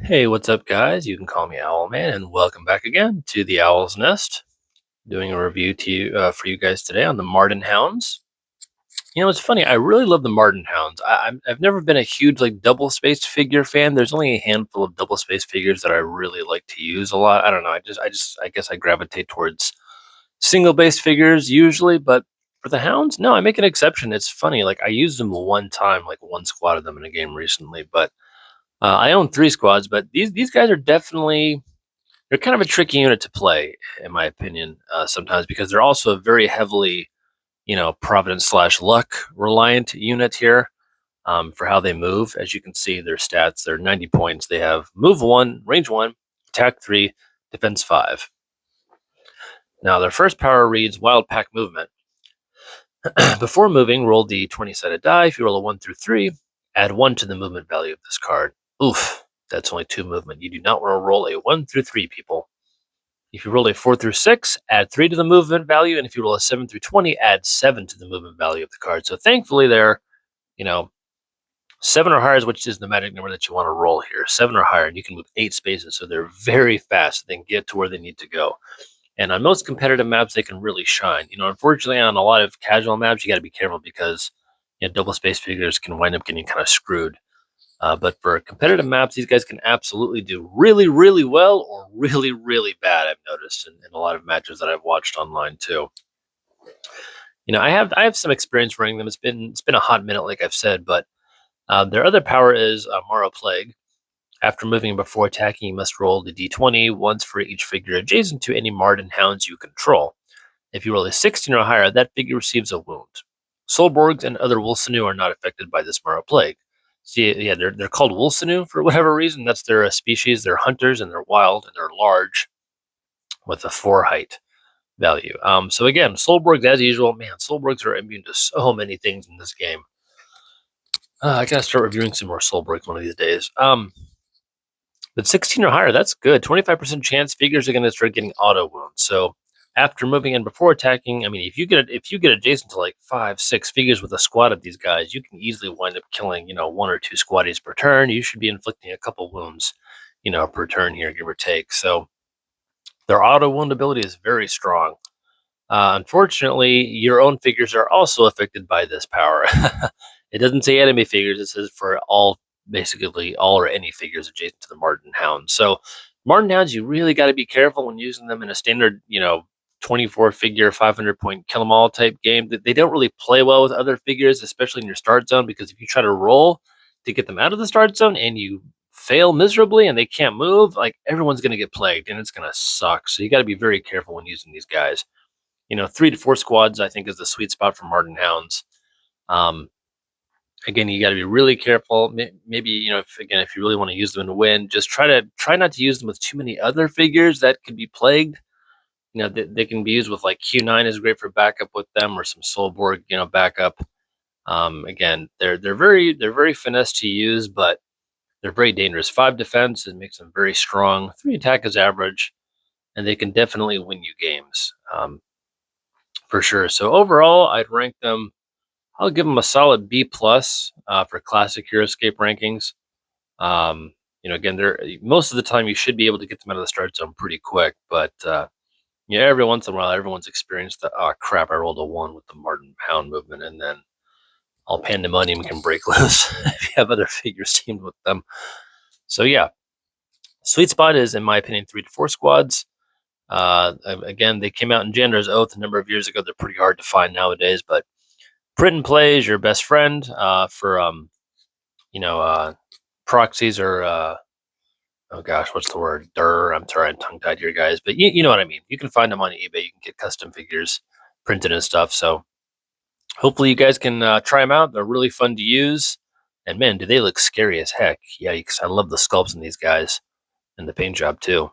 Hey, what's up, guys? You can call me Owlman, and welcome back again to the Owl's Nest. Doing a review to you for you guys today on the Marrden Hounds. You know, it's funny. I really love the Marrden Hounds. I've never been a huge double spaced figure fan. There's only a handful of double spaced figures that I really like to use a lot. I don't know. I guess I gravitate towards single based figures usually, but for the Hounds, no, I make an exception. It's funny. Like I used them one time, like one squad of them in a game recently, but I own three squads, but these guys are definitely they're kind of a tricky unit to play, in my opinion, sometimes because they're also a very heavily, Providence slash luck reliant unit here for how they move. As you can see, their stats, they're 90 points. They have move one, range one, attack three, defense five. Now, their first power reads Wild Pack Movement. Before moving, roll the 20-sided die. If you roll a 1 through 3, add 1 to the movement value of this card. Oof, that's only 2 movement. You do not want to roll a 1 through 3, people. If you roll a 4 through 6, add 3 to the movement value, and if you roll a 7 through 20, add 7 to the movement value of the card. So thankfully they're, you know, 7 or higher is which is the magic number that you want to roll here. 7 or higher, and you can move 8 spaces, so they're very fast. They can get to where they need to go. And on most competitive maps, they can really shine. Unfortunately, on a lot of casual maps, you got to be careful because double space figures can wind up getting kind of screwed. But for competitive maps, these guys can absolutely do really, really well or really, really bad. I've noticed in a lot of matches that I've watched online too. I have some experience running them. It's been a hot minute, like I've said, but their other power is Morrow Plague. After moving before attacking, you must roll the d20 once for each figure adjacent to any Marrden Hounds you control. If you roll a 16 or higher, that figure receives a wound. Solborgs and other Wolsenu are not affected by this Morrow Plague. See, yeah, they're called Wolsenu for whatever reason. That's their species. They're hunters and they're wild and they're large with a 4 height value. So again, Solborgs as usual. Man, Solborgs are immune to so many things in this game. I gotta start reviewing some more Solborgs one of these days. But 16 or higher, that's good. 25% chance figures are going to start getting auto wounds. So after moving in before attacking, I mean, if you get adjacent to like 5, 6 figures with a squad of these guys, you can easily wind up killing 1 or 2 squaddies per turn. You should be inflicting a couple wounds, per turn here, give or take. So their auto wound ability is very strong. Unfortunately, your own figures are also affected by this power. It doesn't say enemy figures; it says for basically all or any figures adjacent to the Marrden Hounds. So, Marrden Hounds, you really got to be careful when using them in a standard, 24 figure, 500-point kill 'em all type game. They don't really play well with other figures, especially in your start zone, because if you try to roll to get them out of the start zone and you fail miserably and they can't move, like everyone's going to get plagued and it's going to suck. So, you got to be very careful when using these guys. 3 to 4 squads, I think, is the sweet spot for Marrden Hounds. Again, you got to be really careful. Maybe, if you really want to use them in a win, just try not to use them with too many other figures that could be plagued. They can be used with like Q9 is great for backup with them, or some Solborg, backup. Again, they're very finesse to use, but they're very dangerous. 5 defense, it makes them very strong. 3 attack is average, and they can definitely win you games. For sure. So overall, I'd rank them. I'll give them a solid B plus for classic HeroScape rankings. Again, they're most of the time you should be able to get them out of the start zone pretty quick, but every once in a while, everyone's experienced the crap. I rolled a 1 with the Marrden Hound movement, and then all pandemonium can break loose if you have other figures teamed with them. So yeah, sweet spot is, in my opinion, 3 to 4 squads. Again, they came out in Jander's Oath a number of years ago. They're pretty hard to find nowadays, but print and play is your best friend for proxies or oh gosh, what's the word? I'm sorry, I'm tongue tied here, guys, but you know what I mean. You can find them on eBay. You can get custom figures printed and stuff. So hopefully you guys can try them out. They're really fun to use, and man, do they look scary as heck. Yikes! I love the sculpts in these guys and the paint job too.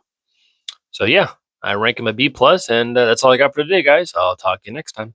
So yeah, I rank them a B plus, and that's all I got for today, guys. I'll talk to you next time.